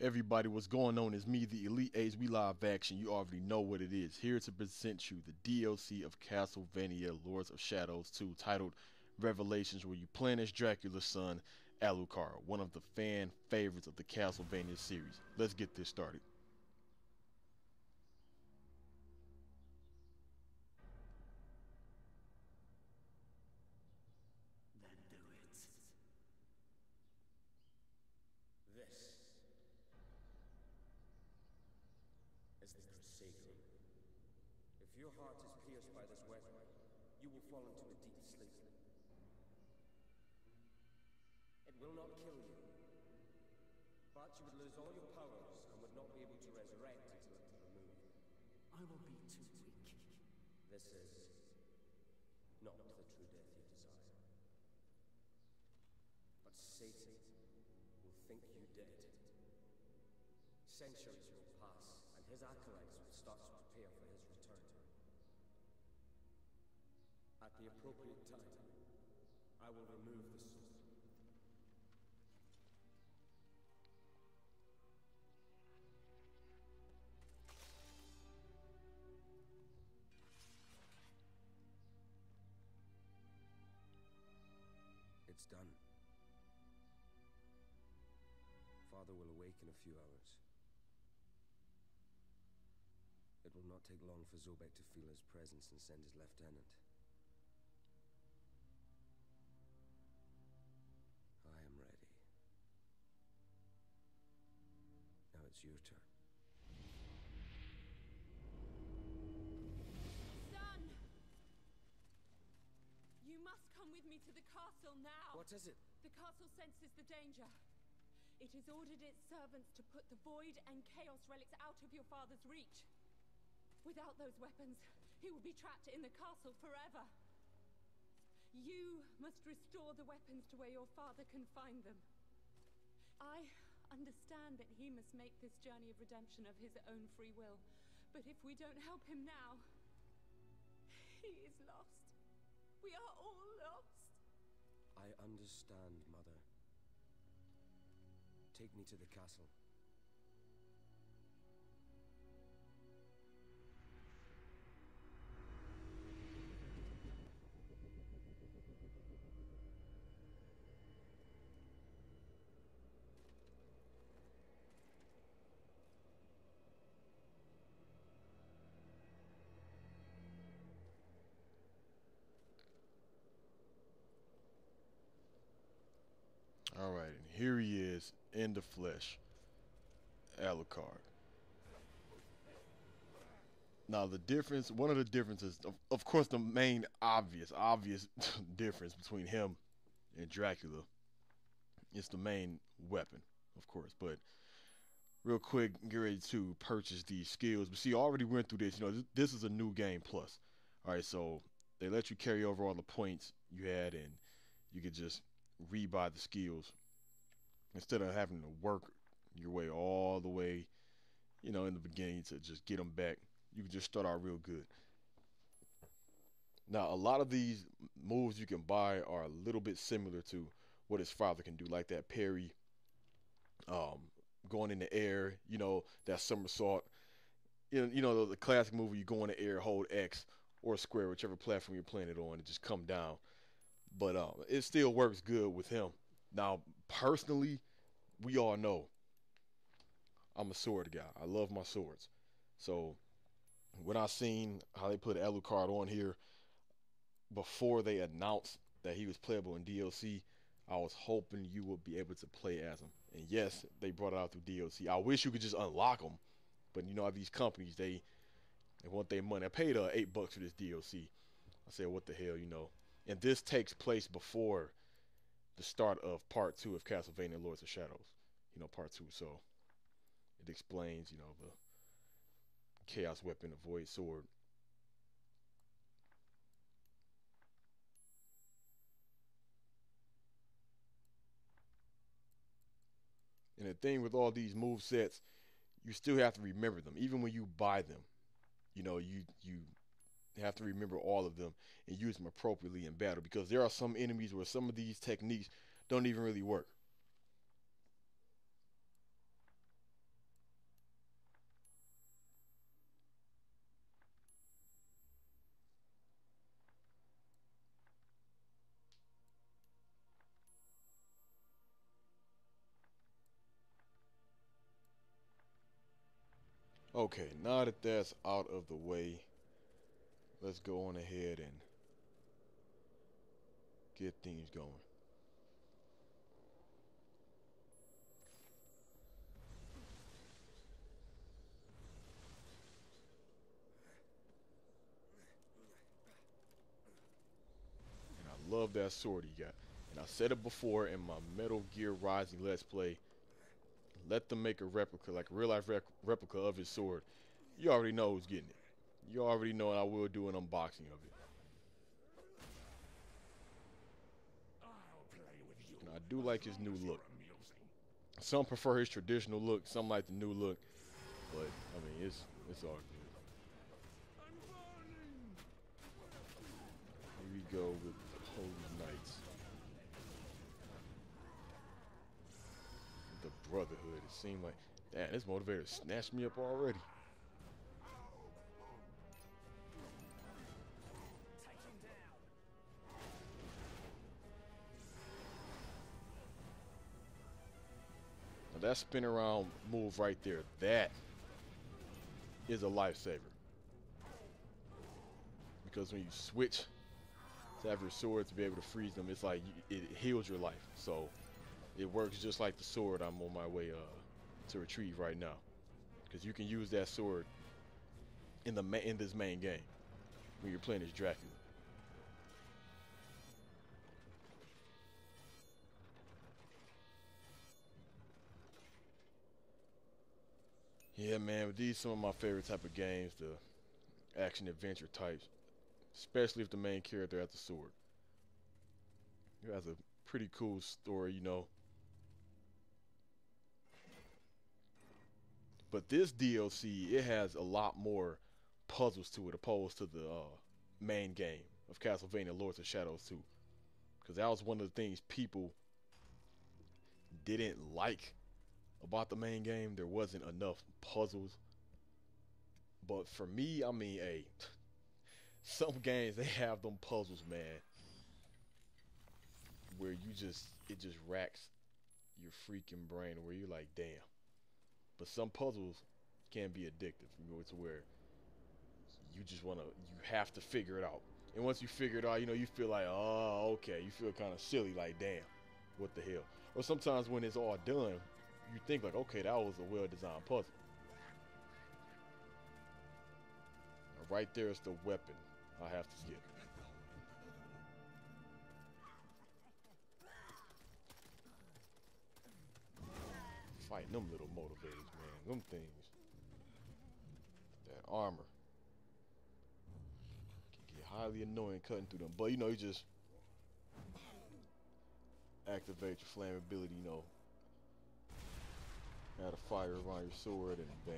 Everybody, what's going on? Is me, the Elite Ace. We live action. You already know what it is. Here to present you the DLC of Castlevania Lords of Shadows 2, titled Revelations, where you play as Dracula's son, Alucard, one of the fan favorites of the Castlevania series. Let's get this started. Then do it. This is the Crusade. If your heart is pierced by this weapon, you will fall into a deep sleep. It will not kill you, but you would lose all your powers and would not be able to resurrect until it is removed. I will be too weak. This is not the true death you desire. But Satan will think you dead. Centuries will pass, and his acolytes will start to prepare for his return. At the appropriate time, I will remove the sword. It's done. Father will awake in a few hours. It will not take long for Zobek to feel his presence and send his lieutenant. I am ready. Now it's your turn. Son! You must come with me to the castle now. What is it? The castle senses the danger. It has ordered its servants to put the Void and Chaos relics out of your father's reach. Without those weapons, he will be trapped in the castle forever. You must restore the weapons to where your father can find them. I understand that he must make this journey of redemption of his own free will, but if we don't help him now, he is lost. We are all lost. I understand, Mother. Take me to the castle. Alright, and here he is in the flesh, Alucard. Now the difference, one of the differences, of course the main obvious difference between him and Dracula is the main weapon, of course. But real quick, get ready to purchase these skills. But see, I already went through this. You know, this is a new game plus. Alright, so they let you carry over all the points you had, and you could just rebuy the skills instead of having to work your way all the way, you know, in the beginning to just get them back. You can just start out real good. Now, a lot of these moves you can buy are a little bit similar to what his father can do, like that parry, going in the air, you know, that somersault. You know the classic move where you go in the air, hold X or square, whichever platform you're playing it on, and just come down. But it still works good with him. Now, personally, we all know I'm a sword guy. I love my swords. So when I seen how they put Alucard on here before they announced that he was playable in DLC, I was hoping you would be able to play as him. And yes, they brought it out through DLC. I wish you could just unlock them, but you know how these companies, they want their money. I paid $8 for this DLC. I said, what the hell, you know. And this takes place before the start of part 2 of Castlevania Lords of Shadows. You know, part 2. So it explains, you know, the Chaos Weapon, the Void Sword. And the thing with all these move sets, you still have to remember them. Even when you buy them, you know, you have to remember all of them and use them appropriately in battle, because there are some enemies where some of these techniques don't even really work. Okay, now that that's out of the way, let's go on ahead and get things going. And I love that sword he got. And I said it before in my Metal Gear Rising Let's Play. Let them make a replica, like a real life replica of his sword. You already know who's getting it. You already know, and I will do an unboxing of it. And I do like his new look. Some prefer his traditional look, some like the new look. But I mean, it's all good. Here we go with the Holy Knights. The Brotherhood. It seemed like, damn, this motivator snatched me up already. Now that spin around move right there, that is a lifesaver. Because when you switch to have your sword to be able to freeze them, it's like it heals your life. So it works just like the sword I'm on my way to retrieve right now. Because you can use that sword in this main game when you're playing as Dracula. Yeah, man, these some of my favorite type of games, the action adventure types, especially if the main character has the sword. It has a pretty cool story, you know. But this DLC, it has a lot more puzzles to it opposed to the main game of Castlevania Lords of Shadows 2. Because that was one of the things people didn't like about the main game. There wasn't enough puzzles. But for me, I mean, hey, some games, they have them puzzles, man, where it just racks your freaking brain where you're like, damn. But some puzzles can be addictive, you know, to where you have to figure it out. And once you figure it out, you know, you feel like, oh, okay. You feel kind of silly, like, damn, what the hell? Or sometimes when it's all done, you think like, okay, that was a well-designed puzzle. Right there is the weapon I have to get. Fighting them little motivators, man. Them things. That armor can get highly annoying cutting through them. But you know, you just activate your flammability, you know. Add a fire around your sword and bam.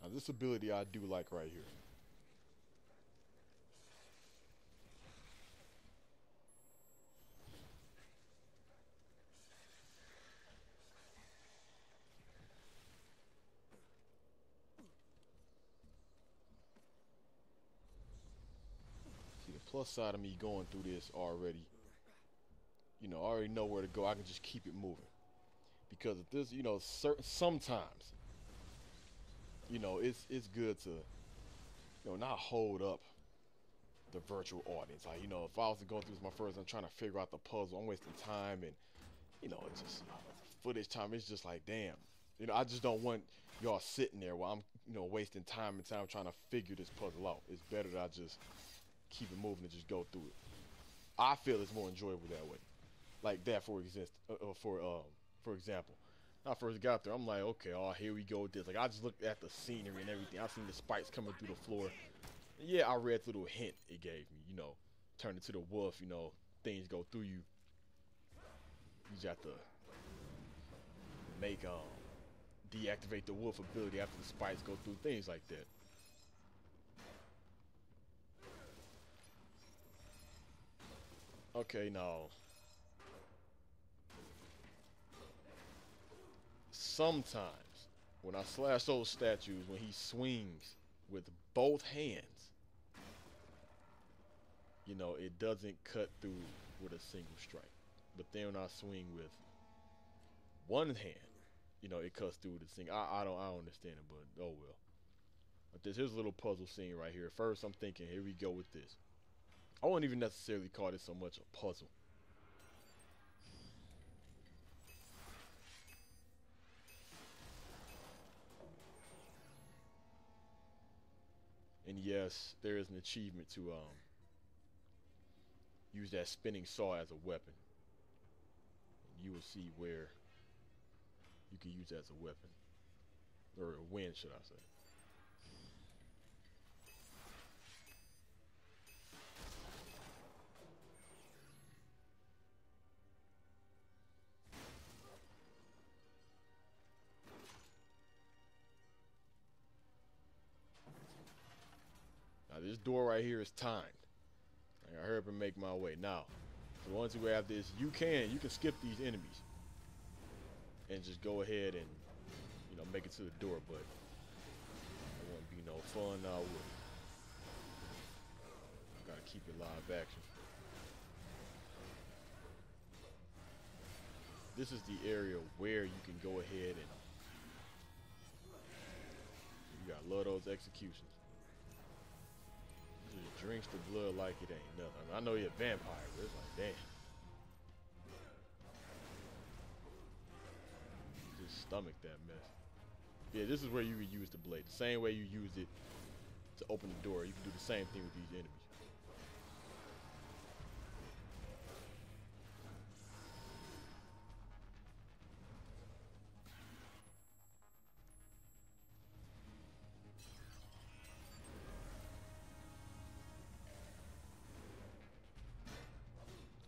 Now this ability I do like right here. See, the plus side of me going through this already, you know, I already know where to go. I can just keep it moving. Because if this, you know, sometimes, you know, it's good to, you know, not hold up the virtual audience. Like, you know, if I was to go through this my first, I'm trying to figure out the puzzle, I'm wasting time, and you know, it's just footage time. It's just like, damn, you know, I just don't want y'all sitting there while I'm, you know, wasting time and time trying to figure this puzzle out. It's better that I just keep it moving and just go through it. I feel it's more enjoyable that way. Like that, for example. When I first got there, I'm like, okay, oh, here we go with this. Like, I just looked at the scenery and everything. I seen the spikes coming through the floor. Yeah, I read the little hint it gave me, you know, turn into the wolf, you know, things go through you. You just have to make, deactivate the wolf ability after the spikes go through, things like that. Okay, now sometimes when I slash those statues, when he swings with both hands, you know, it doesn't cut through with a single strike. But then when I swing with one hand, you know, it cuts through the thing. I don't understand it, but oh well. But here's a little puzzle scene right here. First, I'm thinking, here we go with this. I wouldn't even necessarily call this so much a puzzle. And yes, there is an achievement to use that spinning saw as a weapon. And you will see where you can use that as a weapon. Or a win, should I say. Now this door right here is timed. I gotta hurry up and make my way. Now, the ones who have this, you can skip these enemies and just go ahead and, you know, make it to the door, but it won't be no fun now with it. Gotta keep it live action. This is the area where you can go ahead and you gotta love those executions. Just drinks the blood like it ain't nothing. I know you're a vampire, but it's like, damn. Just stomach that mess. Yeah, this is where you would use the blade. The same way you used it to open the door, you can do the same thing with these enemies.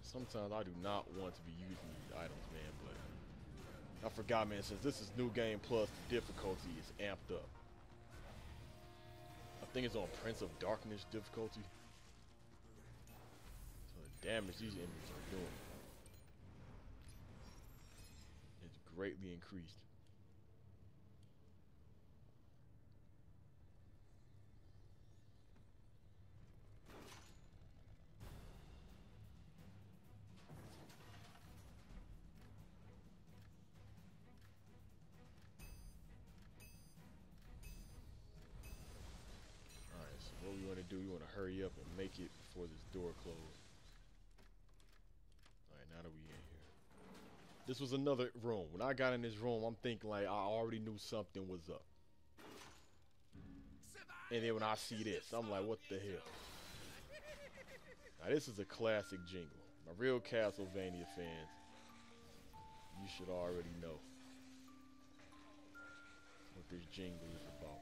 Sometimes I do not want to be using these items, man, but I forgot, man, since this is New Game Plus, the difficulty is amped up. I think it's on Prince of Darkness difficulty. So the damage these enemies are doing is greatly increased. What we want to do, we want to hurry up and make it before this door closes. Alright, now that we in here. This was another room. When I got in this room, I'm thinking like I already knew something was up. And then when I see this, I'm like, what the hell? Now this is a classic jingle. My real Castlevania fans, you should already know what this jingle is about.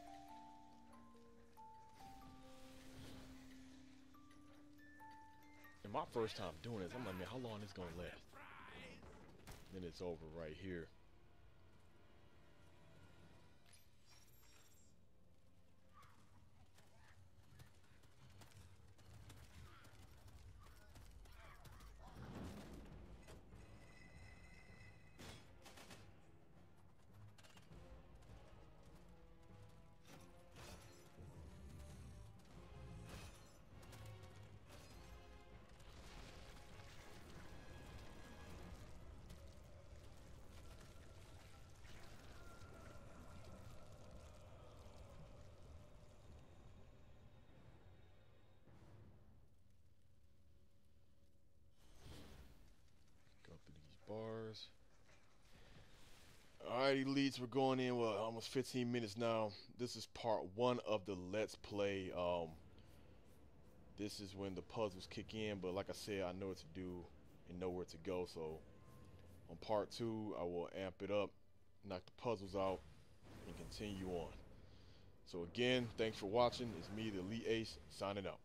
And my first time doing this, I'm like, man, how long is this gonna last? Then it's over right here. Bars. Alright, elites, we're going in, well, almost 15 minutes now. This is part 1 of the Let's Play. This is when the puzzles kick in, but like I said, I know what to do and know where to go, so on part 2, I will amp it up, knock the puzzles out, and continue on. So again, thanks for watching. It's me, the Elite Ace, signing out.